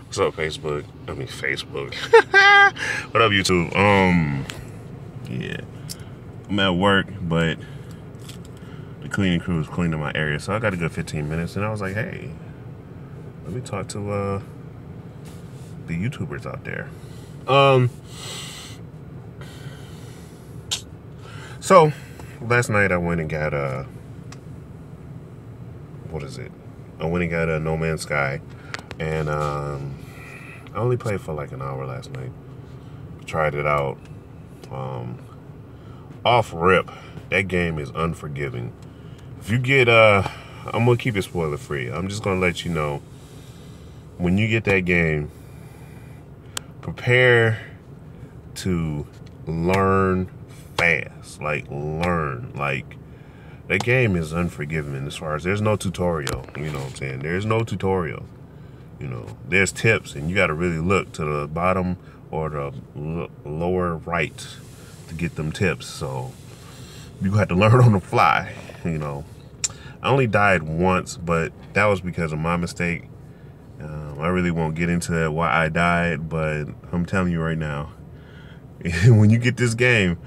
What's up, Facebook? I mean, Facebook. What up, YouTube? Yeah. I'm at work, but the cleaning crew is cleaning my area, so I got a good 15 minutes, and I was like, hey, let me talk to the YouTubers out there. So last night I went and got what is it? I went and got a No Man's Sky, and I only played for like an hour last night. Tried it out. Off rip, that game is unforgiving. If you get I'm gonna keep it spoiler free. I'm just gonna let you know, when you get that game, prepare to learn fast. Like, learn. Like, that game is unforgiving as far as there's no tutorial. You know what I'm saying? There's no tutorial. You know, there's tips, and you got to really look to the bottom or the lower right to get them tips. So you have to learn on the fly. You know, I only died once, but that was because of my mistake. I really won't get into that, why I died, but I'm telling you right now, when you get this game,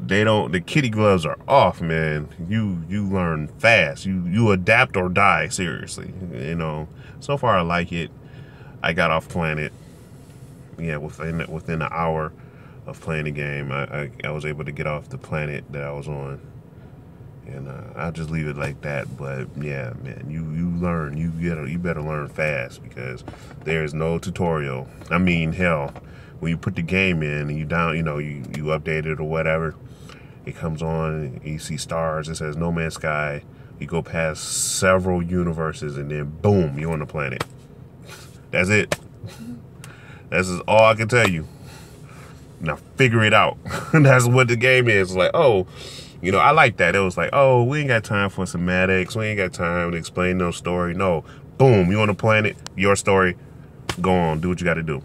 the kitty gloves are off, man. You learn fast. You adapt or die, seriously. You know, so far I like it. I got off planet, yeah, within an hour of playing the game. I was able to get off the planet that I was on, and I'll just leave it like that. But yeah, man, you learn. You better learn fast, because there is no tutorial. I mean, hell, when you put the game in and you update it or whatever, it comes on and you see stars. It says No Man's Sky. You go past several universes, and then boom, you're on the planet. That's it. That's all I can tell you. Now figure it out. That's what the game is. It's like, oh, you know, I like that. It was like, oh, we ain't got time for semantics. We ain't got time to explain no story. No. Boom, you on the planet, your story. Go on, do what you got to do.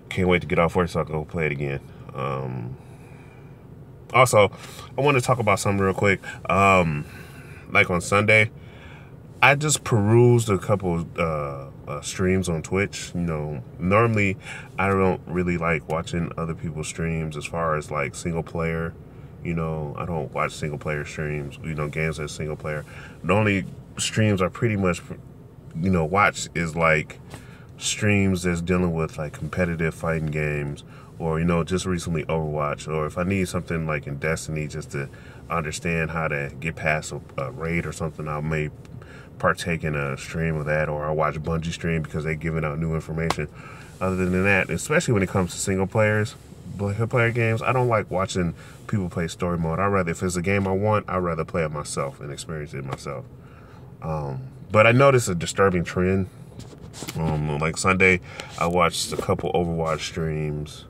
Can't wait to get off work so I can go play it again. Also, I want to talk about something real quick. Like on Sunday, I just perused a couple streams on Twitch. You know, normally I don't really like watching other people's streams as far as like single player. You know, I don't watch single player streams, you know, games that's single player. The only streams I pretty much, you know, watch is like streams that's dealing with like competitive fighting games, or, you know, just recently Overwatch, or if I need something like in Destiny just to understand how to get past a raid or something, I may partake in a stream of that, or I watch Bungie stream because they're giving out new information. Other than that, especially when it comes to single player games, I don't like watching people play story mode. If it's a game I want, I'd rather play it myself and experience it myself. But I noticed a disturbing trend. Like Sunday, I watched a couple Overwatch streams.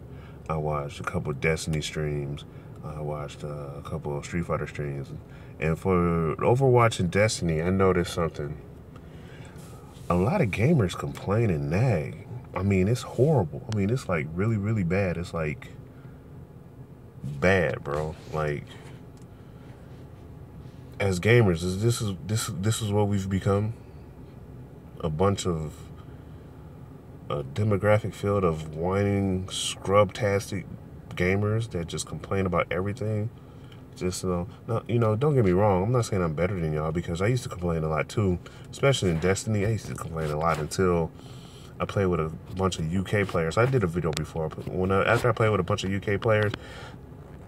I watched a couple Destiny streams. I watched a couple of Street Fighter streams. And for Overwatch and Destiny, I noticed something. A lot of gamers complain and nag. I mean, it's horrible. I mean, it's like really, really bad. It's like bad, bro. Like, as gamers, this is what we've become. A bunch of a demographic field of whining, scrub-tastic gamers that just complain about everything. Just, no, you know, don't get me wrong. I'm not saying I'm better than y'all, because I used to complain a lot too, especially in Destiny. I used to complain a lot until I played with a bunch of UK players. I did a video before, but after I played with a bunch of UK players,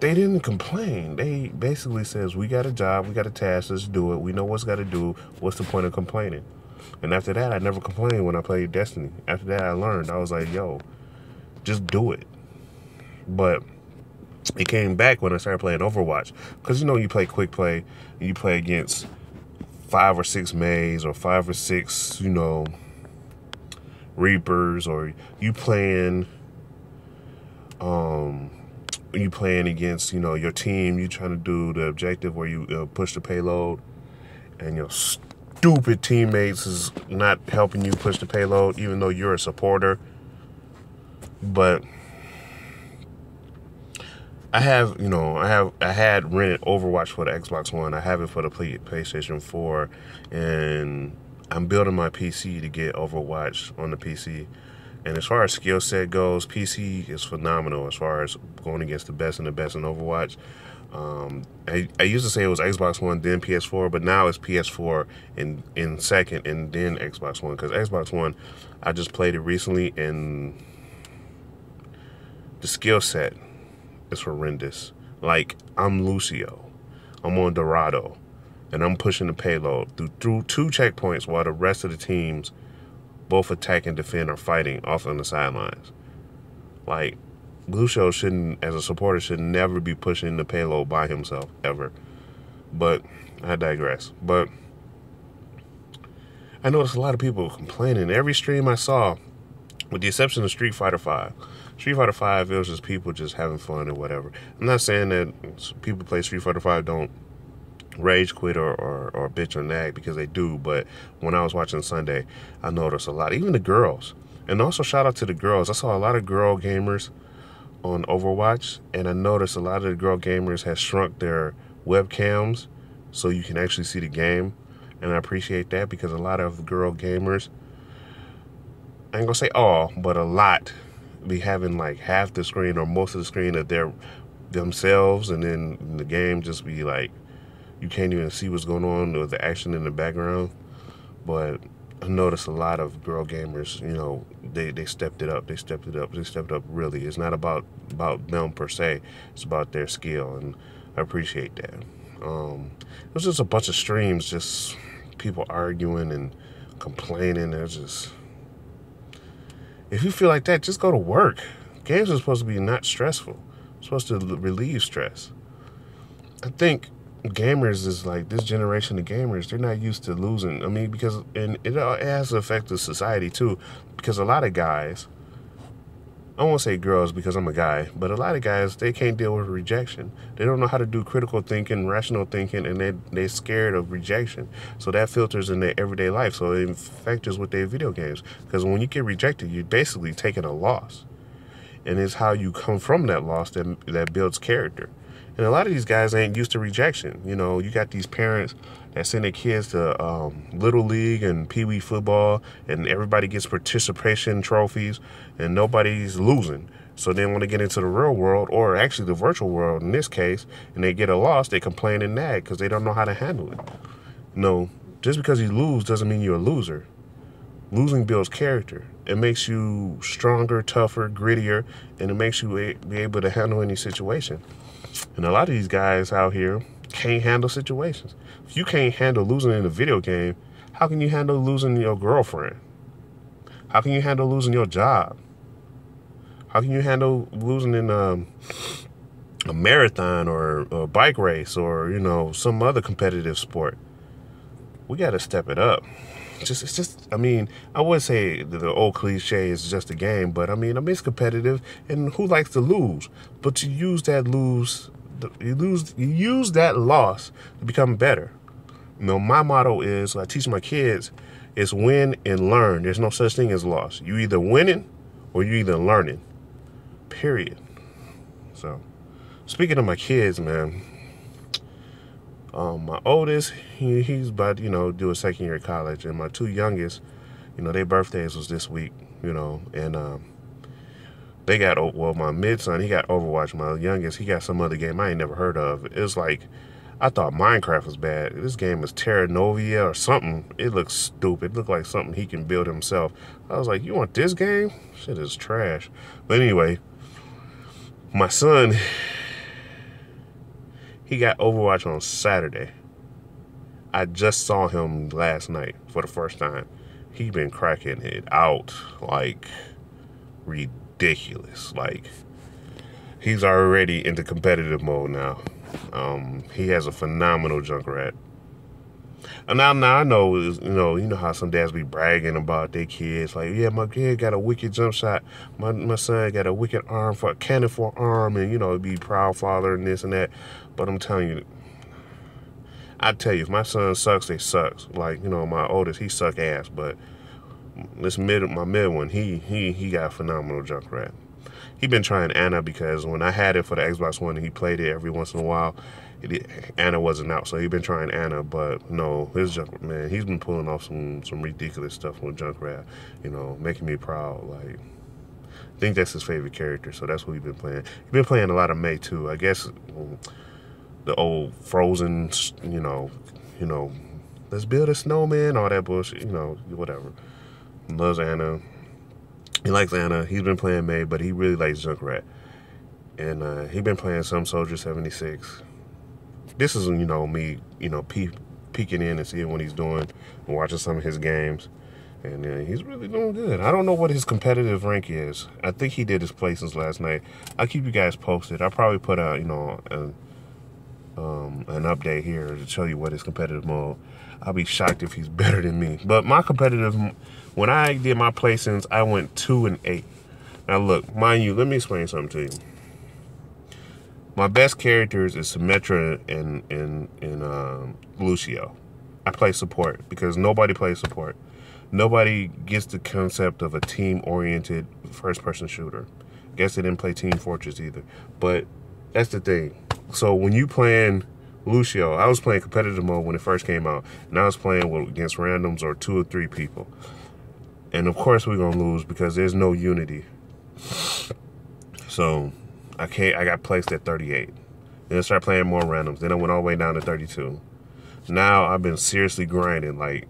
they didn't complain. They basically says, we got a job, we got a task, let's do it. We know what's got to do. What's the point of complaining? And after that, I never complained when I played Destiny. After that, I learned. I was like, yo, just do it. But it came back when I started playing Overwatch. Because, you know, you play quick play, and you play against 5 or 6 Mays, or 5 or 6, you know, Reapers, or you playing against, you know, your team. You trying to do the objective where you push the payload, and your stupid teammates is not helping you push the payload, even though you're a supporter. But I had rented Overwatch for the Xbox One. I have it for the PlayStation 4, and I'm building my PC to get Overwatch on the PC. And as far as skill set goes, PC is phenomenal as far as going against the best and the best in Overwatch. I used to say it was Xbox One, then PS4, but now it's PS4 in second, and then Xbox One. Because Xbox One, I just played it recently, and the skill set is horrendous. Like, I'm Lucio. I'm on Dorado. And I'm pushing the payload through 2 checkpoints while the rest of the teams, both attack and defend, are fighting off on the sidelines. Like, Lucio shouldn't, as a supporter, should never be pushing the payload by himself, ever. But I digress. But I noticed a lot of people complaining. Every stream I saw, with the exception of Street Fighter V. Street Fighter V, it was just people just having fun or whatever. I'm not saying that people play Street Fighter V don't rage quit or bitch or nag, because they do. But when I was watching Sunday, I noticed a lot, even the girls. And also shout out to the girls. I saw a lot of girl gamers on Overwatch, and I noticed a lot of the girl gamers have shrunk their webcams so you can actually see the game. And I appreciate that, because a lot of girl gamers, I ain't gonna say all, but a lot, be having like half the screen or most of the screen of their themselves, and then the game just be like, you can't even see what's going on with the action in the background. But I noticed a lot of girl gamers, you know, they stepped it up. They stepped it up. They stepped up really. It's not about them per se. It's about their skill, and I appreciate that. It was just a bunch of streams, just people arguing and complaining. There's just, if you feel like that, just go to work. Games are supposed to be not stressful. It's supposed to relieve stress. I think gamers is like, this generation of gamers, they're not used to losing. I mean, because, and it has affected society too, because a lot of guys, I won't say girls because I'm a guy, but a lot of guys, they can't deal with rejection. They don't know how to do critical thinking, rational thinking, and they're scared of rejection. So that filters in their everyday life. So it factors with their video games. Because when you get rejected, you're basically taking a loss. And it's how you come from that loss that builds character. And a lot of these guys ain't used to rejection. You know, you got these parents that send their kids to Little League and Pee Wee football, and everybody gets participation trophies, and nobody's losing. So they want to get into the real world, or actually the virtual world in this case, and they get a loss, they complain and nag because they don't know how to handle it. No, just because you lose doesn't mean you're a loser. Losing builds character. It makes you stronger, tougher, grittier, and it makes you be able to handle any situation. And a lot of these guys out here can't handle situations. If you can't handle losing in a video game, how can you handle losing your girlfriend? How can you handle losing your job? How can you handle losing in a marathon or a bike race, or, you know, some other competitive sport? We got to step it up. It's just, I mean, I would say the old cliche is just a game, but I mean, it's competitive, and who likes to lose? But you use that you use that loss to become better. You know, my motto is, I teach my kids, is win and learn. There's no such thing as loss. You either winning or you either learning. Period. So, speaking of my kids, man, my oldest, he's about, you know, do a second year of college, and my 2 youngest, you know, their birthdays was this week, you know, and they got, well, my mid-son, he got Overwatch. My youngest, he got some other game I ain't never heard of. It was like, I thought Minecraft was bad. This game is Terra Novia or something. It looks stupid. It looked like something he can build himself. I was like, you want this game? Shit is trash. But anyway, my son, he got Overwatch on Saturday. I just saw him last night for the first time. He been cracking it out like ridiculous. Like, he's already into competitive mode now. He has a phenomenal Junkrat. And now I know, you know how some dads be bragging about their kids. Like, yeah, my kid got a wicked jump shot. My son got a wicked arm for a cannon for an arm, and, you know, be proud father and this and that. But I'm telling you, I tell you, if my son sucks, they sucks. Like, you know, my oldest, he suck ass. But my mid one, he got a phenomenal Junkrat. He been trying Anna because when I had it for the Xbox One and he played it every once in a while, Anna wasn't out, so he been trying Anna. But no, his Junkrat, man, he's been pulling off some ridiculous stuff with Junkrat, you know, making me proud. Like, I think that's his favorite character, so that's what he's been playing. He's been playing a lot of May too. I guess the old Frozen, you know, let's build a snowman, all that bullshit, you know, whatever. Loves Anna. He likes Anna. He's been playing May, but he really likes Junkrat. And he been playing some Soldier 76. This is, you know, me, you know, peeking in and seeing what he's doing and watching some of his games. And he's really doing good. I don't know what his competitive rank is. I think he did his placings last night. I'll keep you guys posted. I'll probably put out, you know, an update here to show you what his competitive mode. I'll be shocked if he's better than me. But my competitive, when I did my placings, I went 2 and 8. Now look, mind you, let me explain something to you. My best characters is Symmetra and Lucio. I play support because nobody plays support. Nobody gets the concept of a team-oriented first-person shooter. Guess they didn't play Team Fortress either. But that's the thing. So when you playing Lucio, I was playing competitive mode when it first came out, and I was playing against randoms or 2 or 3 people. And of course we're gonna lose because there's no unity. So I got placed at 38. Then I started playing more randoms. Then I went all the way down to 32. Now I've been seriously grinding, like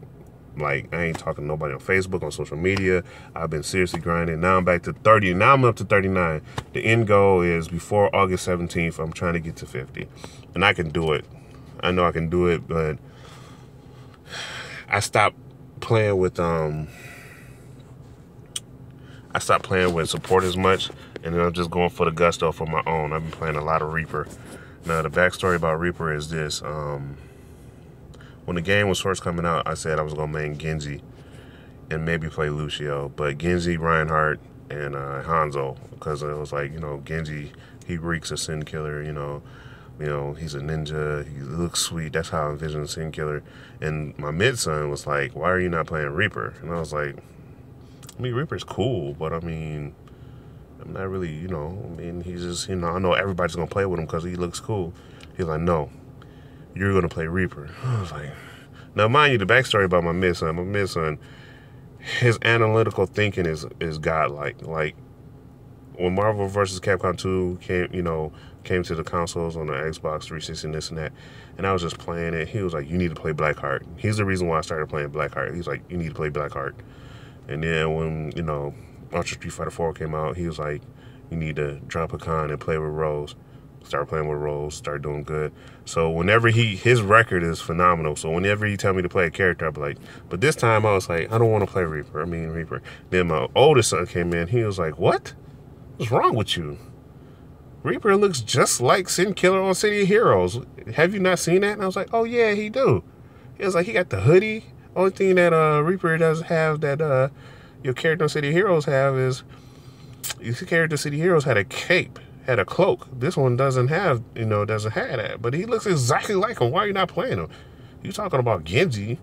I ain't talking to nobody on Facebook, on social media. I've been seriously grinding. Now I'm back to 30. Now I'm up to 39. The end goal is before August 17th, I'm trying to get to 50. And I can do it. I know I can do it, but I stopped playing with support as much, and then I'm just going for the gusto for my own. I've been playing a lot of Reaper. Now the backstory about Reaper is this. When the game was first coming out, I said I was going to main Genji and maybe play Lucio. But Genji, Reinhardt, and Hanzo, because it was like, you know, Genji, he reeks a Sin Killer, you know, he's a ninja, he looks sweet. That's how I envision a Sin Killer. And my mid-son was like, why are you not playing Reaper? And I was like, I mean, Reaper's cool, but I mean, I'm not really, you know, I mean, he's just, you know, I know everybody's going to play with him because he looks cool. He's like, no. You're going to play Reaper. I was like, now mind you, the backstory about my midson, his analytical thinking is godlike. Like when Marvel vs. Capcom 2 came to the consoles on the Xbox 360 and this and that, and I was just playing it, he was like, you need to play Blackheart. He's the reason why I started playing Blackheart. He's like, you need to play Blackheart. And then when, you know, Ultra Street Fighter 4 came out, he was like, you need to drop a con and play with Rose. Start playing with Rose, start doing good. So whenever his record is phenomenal. So whenever he tell me to play a character, I'll be like, but this time I was like, I don't want to play Reaper. Then my oldest son came in. He was like, what? What's wrong with you? Reaper looks just like Sin Killer on City of Heroes. Have you not seen that? And I was like, oh yeah, he do. He was like, he got the hoodie. Only thing that Reaper doesn't have that your character on City of Heroes have is your character on City of Heroes had a cape. Had a cloak. This one doesn't have that. But he looks exactly like him. Why are you not playing him? You talking about Genji?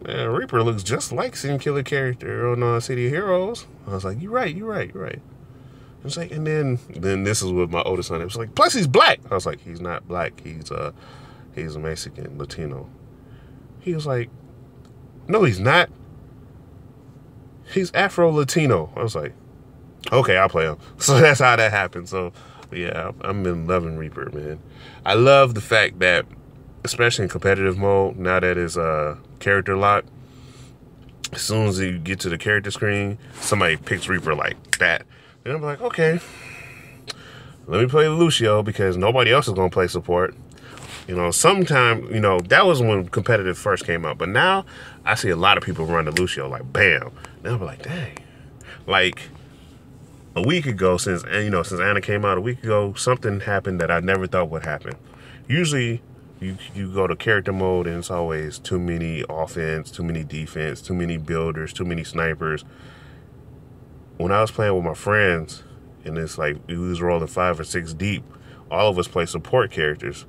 Man, Reaper looks just like Sin Killer character on City of Heroes. I was like, you're right. I was like, and then this is with my oldest son. It was like, plus he's black. I was like, he's not black. He's a Mexican, Latino. He was like, no, he's not. He's Afro-Latino. I was like, okay, I'll play him. So that's how that happened. So, yeah, I've been loving Reaper, man. I love the fact that, especially in competitive mode, now that it's character lock, as soon as you get to the character screen, somebody picks Reaper like that. Then I'm like, okay, let me play Lucio because nobody else is going to play support. You know, sometime, you know, that was when competitive first came out. But now I see a lot of people run the Lucio like, bam. Then I'm like, dang. Like, a week ago, since Anna came out a week ago, something happened that I never thought would happen. Usually, you go to character mode and it's always too many offense, too many defense, too many builders, too many snipers. When I was playing with my friends, and it's like we was rolling 5 or 6 deep, all of us play support characters.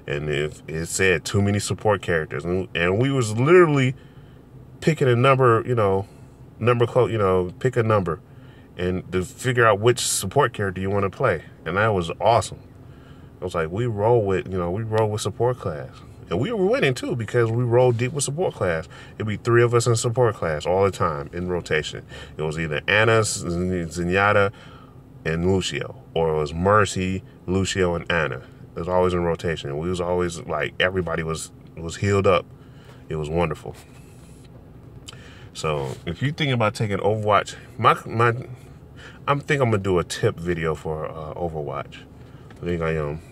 And if it said too many support characters, and we was literally picking a number, pick a number. and to figure out which support character you want to play. And that was awesome. I was like, we roll with support class. And we were winning too because we rolled deep with support class. It'd be 3 of us in support class all the time in rotation. It was either Anna, Zenyatta, and Lucio, or it was Mercy, Lucio, and Anna. It was always in rotation. We was always like, everybody was healed up. It was wonderful. So if you're thinking about taking Overwatch, I'm gonna do a tip video for Overwatch. I think I am.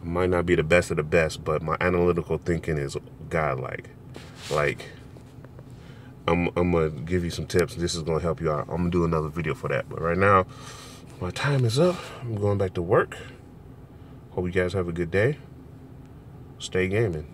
Might not be the best of the best, but my analytical thinking is godlike. Like, I'm gonna give you some tips. This is gonna help you out. I'm gonna do another video for that. But right now, my time is up. I'm going back to work. Hope you guys have a good day. Stay gaming.